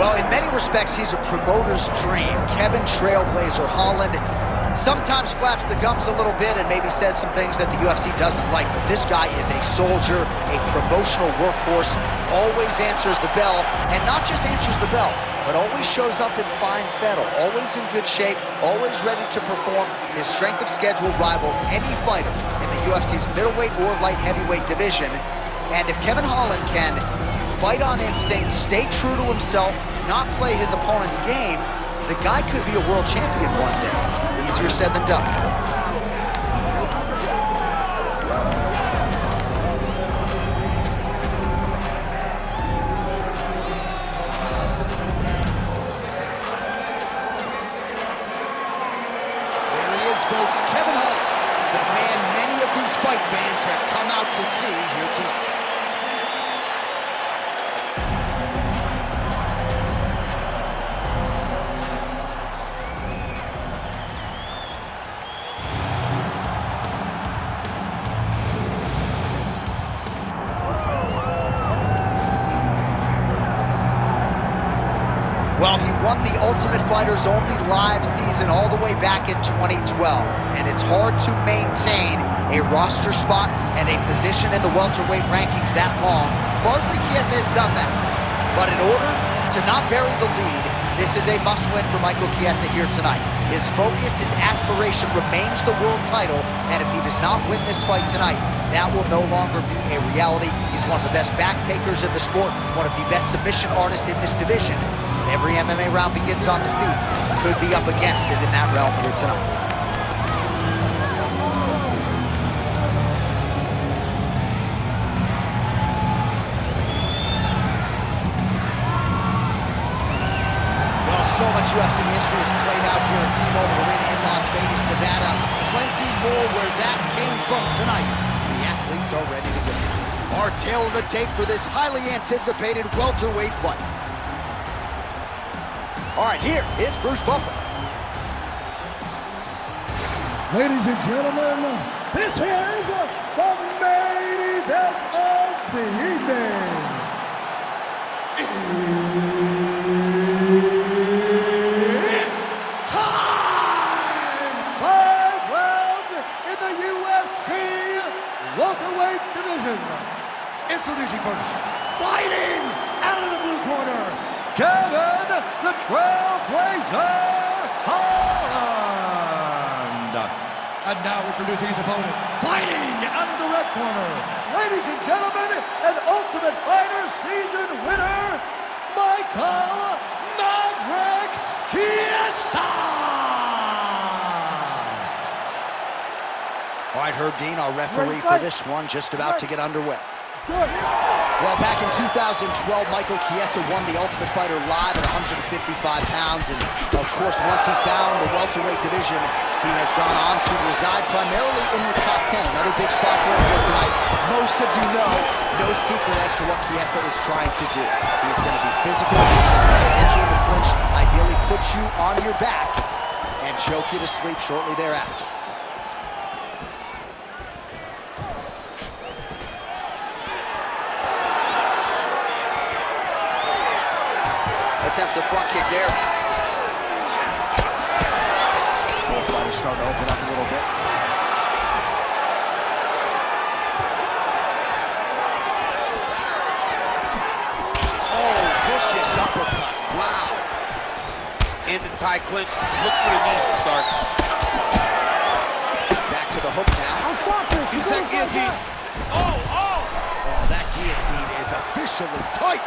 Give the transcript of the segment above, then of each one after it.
Well, in many respects, he's a promoter's dream. Kevin Trailblazer Holland sometimes flaps the gums a little bit and maybe says some things that the UFC doesn't like, but this guy is a soldier, a promotional workhorse, always answers the bell, and not just answers the bell, but always shows up in fine fettle, always in good shape, always ready to perform. His strength of schedule rivals any fighter in the UFC's middleweight or light heavyweight division, and if Kevin Holland can fight on instinct, stay true to himself, not play his opponent's game, the guy could be a world champion one day. Easier said than done. There he is, folks, Kevin Holland, the man many of these fight fans have come out to see here tonight. Well, he won the Ultimate Fighter's only live season all the way back in 2012, and it's hard to maintain a roster spot and a position in the welterweight rankings that long. Largely, Chiesa has done that, but in order to not bury the lead, this is a must-win for Michael Chiesa here tonight. His focus, his aspiration remains the world title, and if he does not win this fight tonight, that will no longer be a reality. He's one of the best back takers in the sport, one of the best submission artists in this division. Every MMA round begins on the feet. Could be up against it in that realm here tonight. Well, so much UFC history has played out here at T-Mobile Arena in Las Vegas, Nevada. Plenty more where that came from tonight. The athletes are ready to go. Our tail of the tape for this highly anticipated welterweight fight. All right, here is Bruce Buffer. Ladies and gentlemen, this is the main event of the evening. It's time! 5 rounds in the UFC welterweight division. Introducing first, fighting out of the blue corner, Kevin the Trailblazer Holland. And now introducing his opponent, fighting out of the red corner, ladies and gentlemen, an Ultimate Fighter season winner, Michael Maverick Chiesa. All right, Herb Dean, our referee for this one, just about to get underway. Well, back in 2012, Michael Chiesa won the Ultimate Fighter live at 155 pounds, and of course, once he found the welterweight division, he has gone on to reside primarily in the top 10. Another big spot for him here tonight. Most of you know, no secret as to what Chiesa is trying to do. He's going to be physical, he's going to try to get you in the clinch, ideally put you on your back, and choke you to sleep shortly thereafter. Attempts the front kick there. Both fighters starting to open up a little bit. Oh, vicious uppercut. Wow. In the tight clinch. Look for the knees to start. Back to the hook now. He's that guillotine. Oh, that guillotine is officially tight.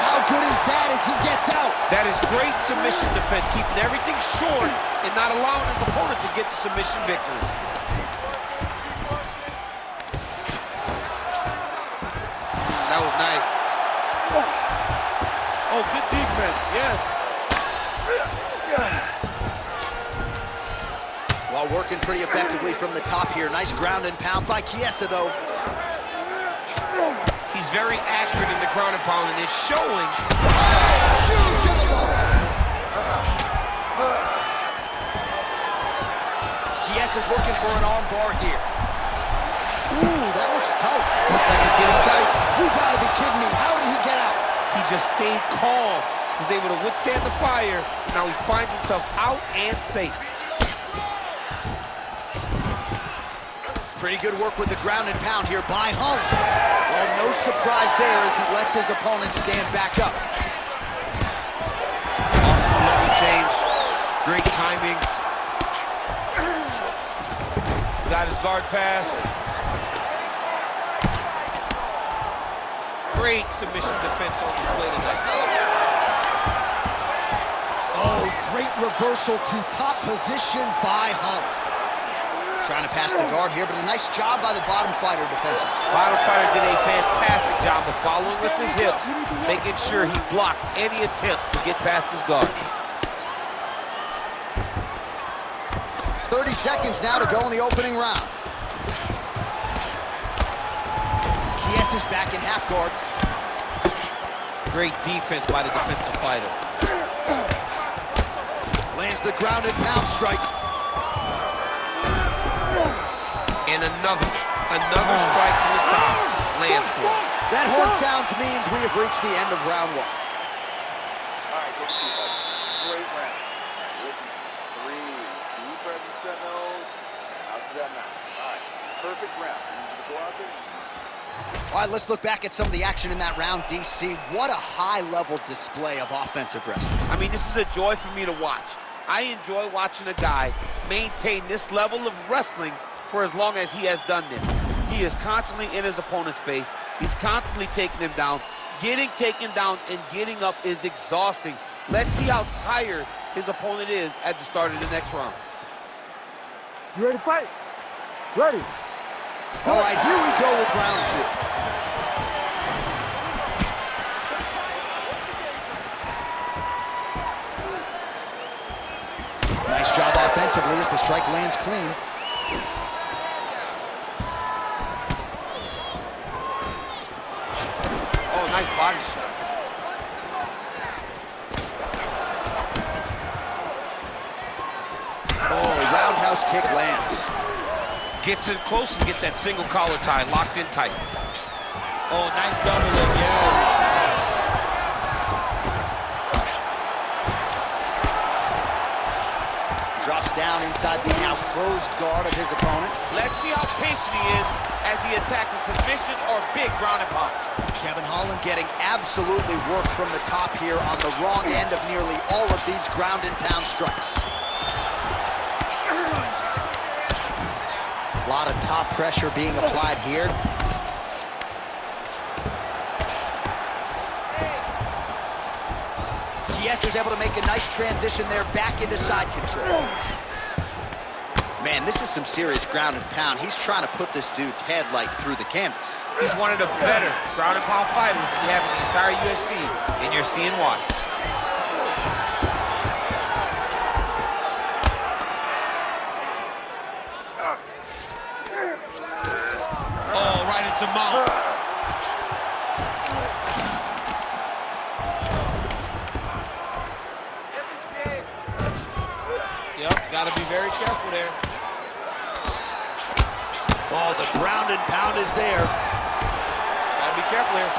How good is that as he gets out? That is great submission defense, keeping everything short and not allowing his opponent to get the submission victory. That was nice. Oh, good defense, yes. While working pretty effectively from the top here. Nice ground and pound by Chiesa, though. He's very accurate in the ground and pound, and it's showing. Huge elbow. Chiesa's looking for an arm bar here. Ooh, that looks tight. Looks like he's getting tight. You gotta be kidding me. How did he get out? He just stayed calm, was able to withstand the fire, and now he finds himself out and safe. Pretty good work with the ground and pound here by Holland. Well, no surprise there as he lets his opponent stand back up. Awesome level change, great timing. Got his guard pass. Great submission defense on display tonight. Oh, great reversal to top position by Holland. Trying to pass the guard here, but a nice job by the bottom fighter defensively. Bottom fighter did a fantastic job of following with his hips, making sure he blocked any attempt to get past his guard. 30 seconds now to go in the opening round. Chiesa's back in half guard. Great defense by the defensive fighter. Lands the ground and pound strike. And another strike from the top lands for him. That horn sounds means we have reached the end of round one. All right, take a seat, buddy. Great round. Listen to me. Breathe. Deep breath into that nose, out to that mouth. All right, perfect round. I need you to go out there and All right, let's look back at some of the action in that round, DC. What a high-level display of offensive wrestling. I mean, this is a joy for me to watch. I enjoy watching a guy maintain this level of wrestling for as long as he has done this. He is constantly in his opponent's face. He's constantly taking him down. Getting taken down and getting up is exhausting. Let's see how tired his opponent is at the start of the next round. You ready to fight? Ready. All right, here we go with round two. Nice job offensively as the strike lands clean. Oh, nice body shot. Oh, roundhouse kick lands. Gets in close and gets that single collar tie locked in tight. Oh, nice double leg, yes. Drops down inside the now closed guard of his opponent. Let's see how patient he is as he attacks a submission or big ground and pound. Kevin Holland getting absolutely worked from the top here on the wrong end of nearly all of these ground and pound strikes. A lot of top pressure being applied here. Chiesa's able to make a nice transition there back into side control. Man, this is some serious ground and pound. He's trying to put this dude's head like through the canvas. He's one of the better ground and pound fighters we have in the entire UFC, and you're seeing why. Oh, right into mount. Yep, gotta be very careful there. Oh, the ground and pound is there. Gotta be careful here.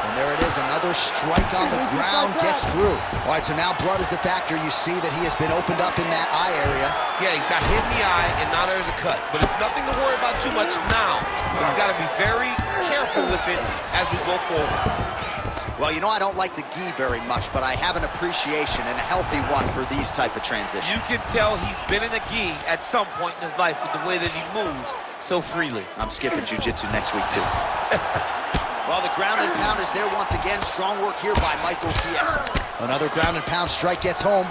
And there it is, another strike on the ground gets through. All right, so now blood is a factor. You see that he has been opened up in that eye area. Yeah, he's got hit in the eye, and now there's a cut. But it's nothing to worry about too much now. But he's got to be very careful with it as we go forward. Well, you know, I don't like the gi very much, but I have an appreciation and a healthy one for these type of transitions. You can tell he's been in a gi at some point in his life with the way that he moves so freely. I'm skipping jiu-jitsu next week, too. Well, the ground and pound is there once again. Strong work here by Michael Chiesa. Another ground and pound strike gets home.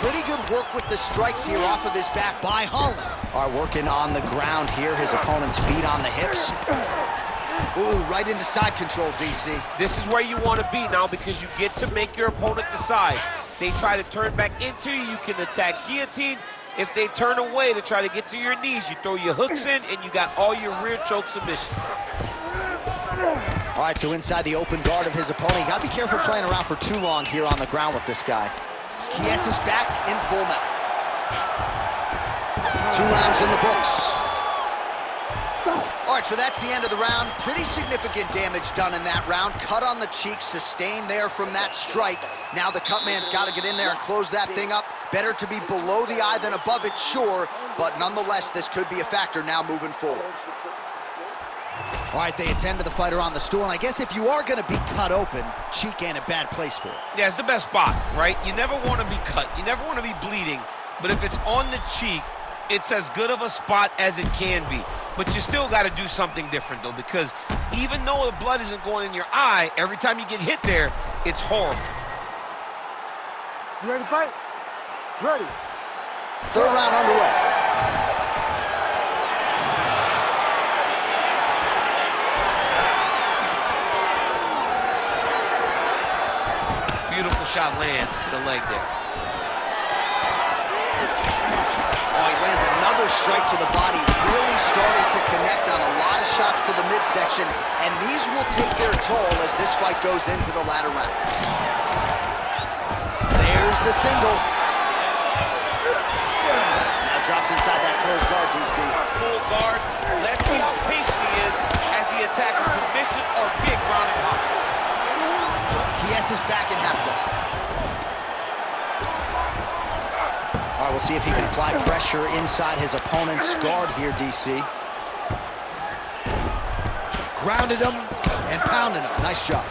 Pretty good work with the strikes here off of his back by Holland. Are working on the ground here. His opponent's feet on the hips. Ooh, right into side control, DC. This is where you want to be now because you get to make your opponent decide. They try to turn back into you, you can attack guillotine. If they turn away to try to get to your knees, you throw your hooks in and you got all your rear choke submissions. All right, so inside the open guard of his opponent. You gotta be careful playing around for too long here on the ground with this guy. Chiesa's back in full now. 2 rounds in the books. All right, so that's the end of the round. Pretty significant damage done in that round. Cut on the cheek, sustained there from that strike. Now the cut man's got to get in there and close that thing up. Better to be below the eye than above it, sure, but nonetheless, this could be a factor now moving forward. All right, they attend to the fighter on the stool, and I guess if you are going to be cut open, cheek ain't a bad place for it. Yeah, it's the best spot, right? You never want to be cut. You never want to be bleeding, but if it's on the cheek, it's as good of a spot as it can be. But you still got to do something different, though, because even though the blood isn't going in your eye, every time you get hit there, it's horrible. You ready to fight? Ready. Third round underway. Beautiful shot lands to the leg there. Oh, he lands another strike to the body, really starting to connect on a lot of shots to the midsection, and these will take their toll as this fight goes into the latter rounds. There's the single. Now drops inside that closed guard, DC. Full guard. Let's see how patient he is as he attacks a submission or big ground and pound. Chiesa's back in half guard. All right, we'll see if he can apply pressure inside his opponent's guard here, DC. Grounded him and pounded him. Nice job.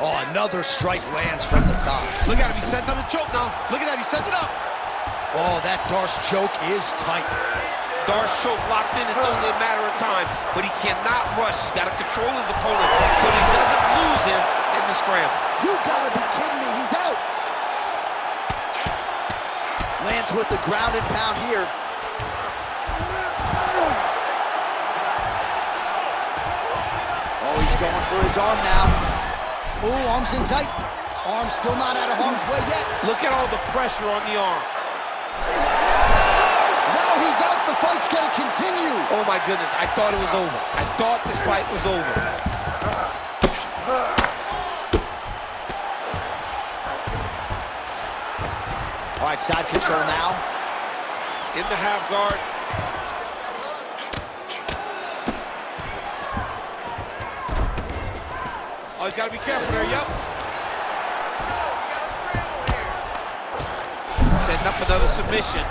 Oh, another strike lands from the top. Look at him, he's setting up the choke now. Look at that, he's setting it up. Oh, that Darce choke is tight. Darce choke locked in, it's only a matter of time, but he cannot rush. He's got to control his opponent so he doesn't lose him in the scramble. You gotta be kidding me, he's out. Lands with the grounded pound here. Oh, he's going for his arm now. Oh, arms in tight. Arm still not out of harm's way yet. Look at all the pressure on the arm. Now he's out, the fight's gonna continue. Oh my goodness, I thought it was over. I thought this fight was over. All right, side control now. In the half guard. Oh, he's got to be careful there, yep. Setting up another submission.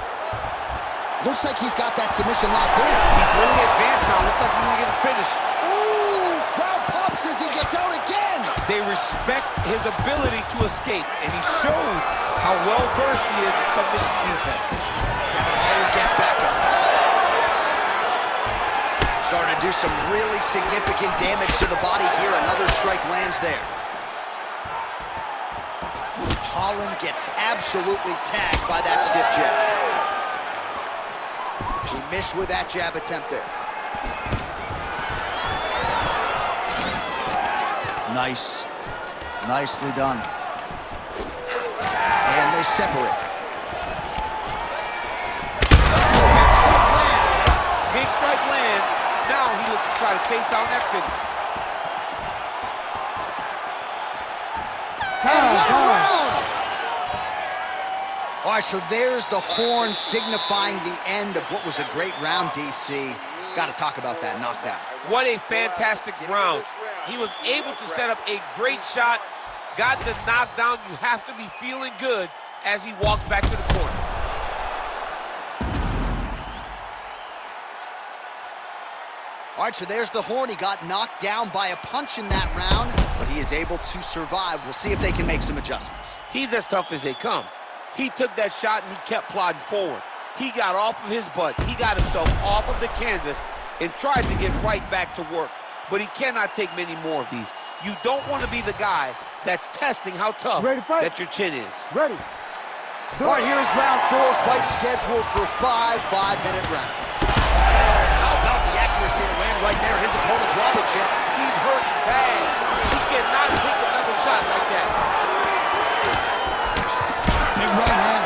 Looks like he's got that submission locked in. He's really advanced now. Looks like he's going to get a finish. Ooh, crowd pops as he gets out again. They respect his ability to escape, and he showed how well-versed he is in submission defense. Holland gets back up. Starting to do some really significant damage to the body here. Another strike lands there. Holland gets absolutely tagged by that stiff jab. He missed with that jab attempt there. Nice. Nicely done. And they separate. Big strike lands. Big strike lands. Now he looks to try to chase down that finish. And what a round! All right, so there's the horn signifying the end of what was a great round, DC. Got to talk about that knockdown. What a fantastic round. He was able to set up a great shot, got the knockdown. You have to be feeling good as he walks back to the corner. All right, so there's the horn. He got knocked down by a punch in that round, but he is able to survive. We'll see if they can make some adjustments. He's as tough as they come. He took that shot and he kept plodding forward. He got off of his butt. He got himself off of the canvas and tried to get right back to work. But he cannot take many more of these. You don't want to be the guy that's testing how tough that your chin is. Ready. All right, here's round 4. Fight scheduled for 5 5-minute rounds. How about the accuracy to land right there? His opponent's wobble chin. He's hurt bad. He cannot take another shot like that. Big right hand.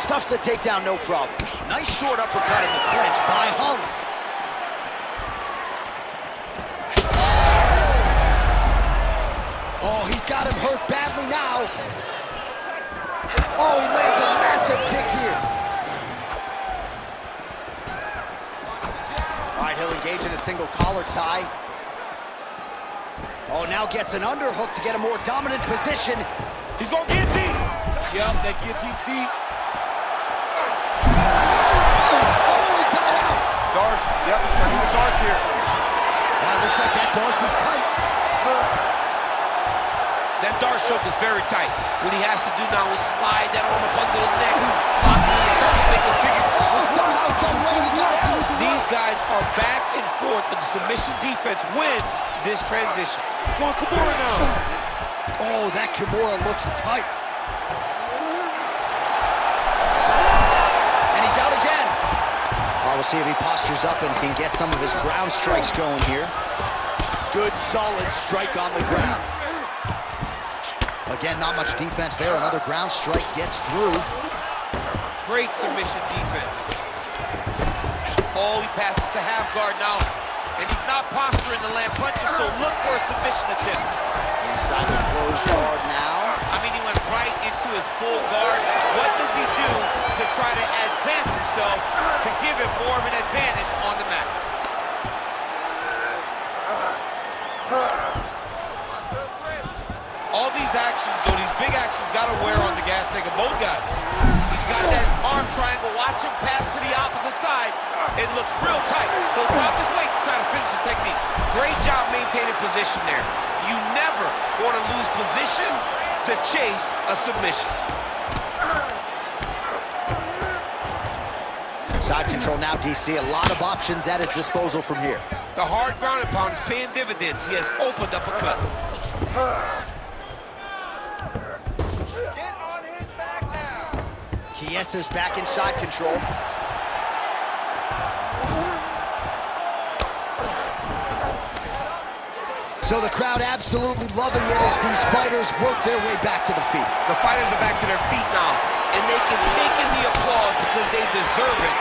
Stuffs the takedown, no problem. Nice short uppercut in the clinch by Holland. Oh, he's got him hurt badly now. go. Oh, he lands a massive kick here. All right, he'll engage in a single collar tie. Oh, now gets an underhook to get a more dominant position. He's going guillotine. Yep, that guillotine feet. Oh, he got out. Darce, yep, he's trying to get Darce here. Well, looks like that Darce is tight. That Darce choke is very tight. What he has to do now is slide that arm up under the neck, lock it in first, make a figure. Oh, somehow, some way he got out. These guys are back and forth, but the submission defense wins this transition. He's going Kimura now. Oh, that Kimura looks tight. And he's out again. Well, we'll see if he postures up and can get some of his ground strikes going here. Good, solid strike on the ground. Again, not much defense there. Another ground strike gets through. Great submission defense. Oh, he passes to half guard now. And he's not posturing to land punches, so look for a submission attempt. Inside the closed guard now. I mean, he went right into his full guard. What does he do to try to advance himself to give him more of an advantage on the mat? All these actions, though, these big actions, got to wear on the gas tank of both guys. He's got that arm triangle. Watch him pass to the opposite side. It looks real tight. He'll drop his weight to try to finish his technique. Great job maintaining position there. You never want to lose position to chase a submission. Side control now, DC. A lot of options at his disposal from here. The hard ground and pound is paying dividends. He has opened up a cut. Get on his back now. Chiesa's back in side control. So the crowd absolutely loving it as these fighters work their way back to the feet. The fighters are back to their feet now, and they can take in the applause because they deserve it.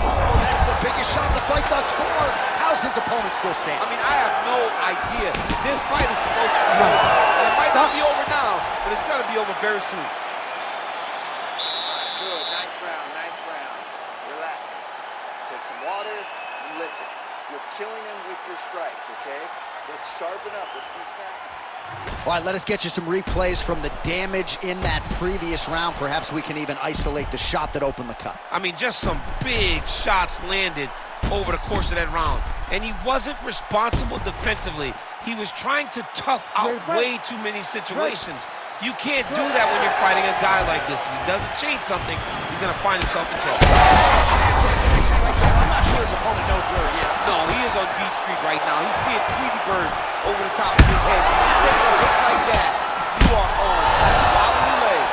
Oh, that's the biggest shot of the fight thus far. How's his opponent still standing? I mean, I have no idea. This fight is supposed to be over. And it might not be over now, but it's going to be over very soon. Good, nice round, nice round. Relax. Take some water and listen. You're killing them with your strikes, okay? Let's sharpen up, let's be snappy. All right, let us get you some replays from the damage in that previous round. Perhaps we can even isolate the shot that opened the cut. I mean, just some big shots landed over the course of that round. And he wasn't responsible defensively. He was trying to tough out way too many situations. You can't do that when you're fighting a guy like this. If he doesn't change something, he's going to find himself in trouble. I'm not sure his opponent knows where he is. No, he is on Beat Street right now. He's seeing Tweety birds over the top of his head. When you take a hit like that, you are on wobbly legs.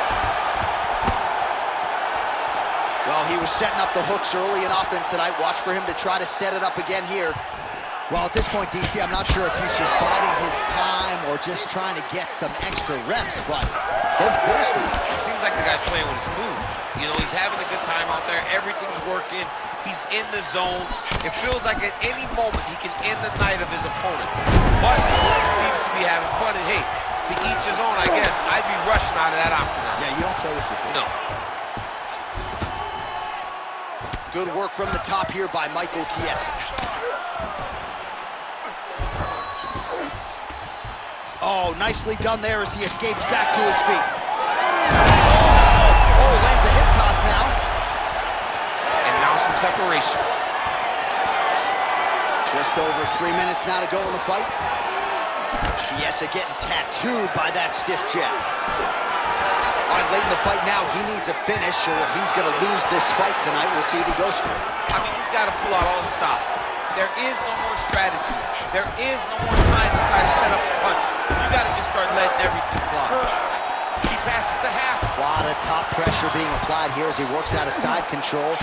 Well, he was setting up the hooks early and often tonight. Watch for him to try to set it up again here. Well, at this point, DC, I'm not sure if he's just biding his time or just trying to get some extra reps, but go finish them. It seems like the guy's playing with his food. You know, he's having a good time out there. Everything's working. He's in the zone. It feels like at any moment he can end the night of his opponent. But he seems to be having fun. And hey, to each his own, I guess. I'd be rushing out of that octagon. Yeah, you don't play with your food. No. Good work from the top here by Michael Chiesa. Oh, nicely done there as he escapes back to his feet. Oh, lands a hip toss now. And now some separation. Just over 3 minutes now to go in the fight. Chiesa getting tattooed by that stiff jab. All right, late in the fight now, he needs a finish, or he's going to lose this fight tonight. We'll see if he goes for it. I mean, he's got to pull out all the stops. There is no more strategy. There is no more time to try to set up a punch. You got to just start letting everything fly. He passes to half. A lot of top pressure being applied here as he works out of side control.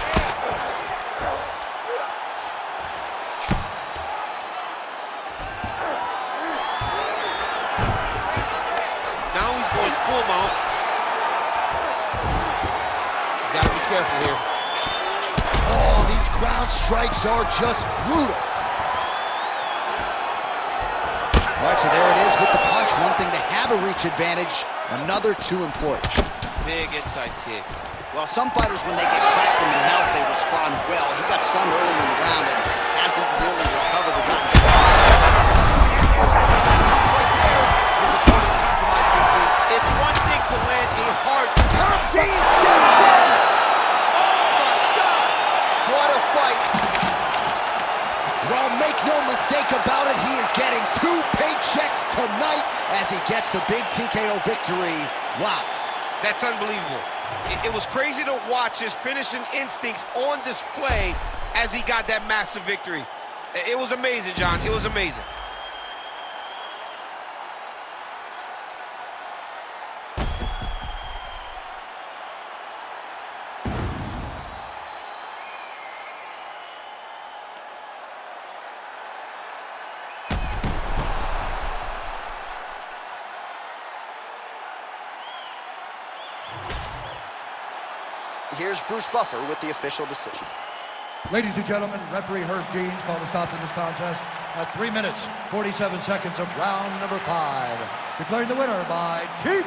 Now he's going full mount. He's got to be careful here. Oh, these ground strikes are just brutal. All right, so there it is with the punch. 1 something to have a reach advantage. Another 2 employed. Big inside kick. Well, some fighters, when they get cracked in the mouth, they respond well. He got stunned early in the round and hasn't really recovered or gotten right there. His opponent's compromised, DC. It's one thing to land a hard Top Dean steps in. Oh, my God. What a fight. Well, make no mistake about it, he is getting 2 paychecks tonight as he gets the big TKO victory. Wow. That's unbelievable. It was crazy to watch his finishing instincts on display as he got that massive victory. It was amazing, John. It was amazing. Here's Bruce Buffer with the official decision. Ladies and gentlemen, referee Herb Deans called a stop to this contest at 3 minutes, 47 seconds of round number 5. Declaring the winner by TKO,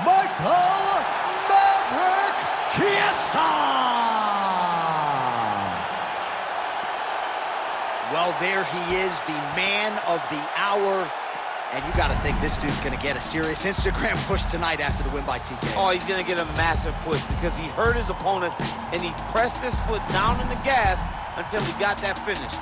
Michael Maverick Chiesa! Well, there he is, the man of the hour. And you got to think this dude's going to get a serious Instagram push tonight after the win by TKO. Oh, he's going to get a massive push because he hurt his opponent and he pressed his foot down on the gas until he got that finish.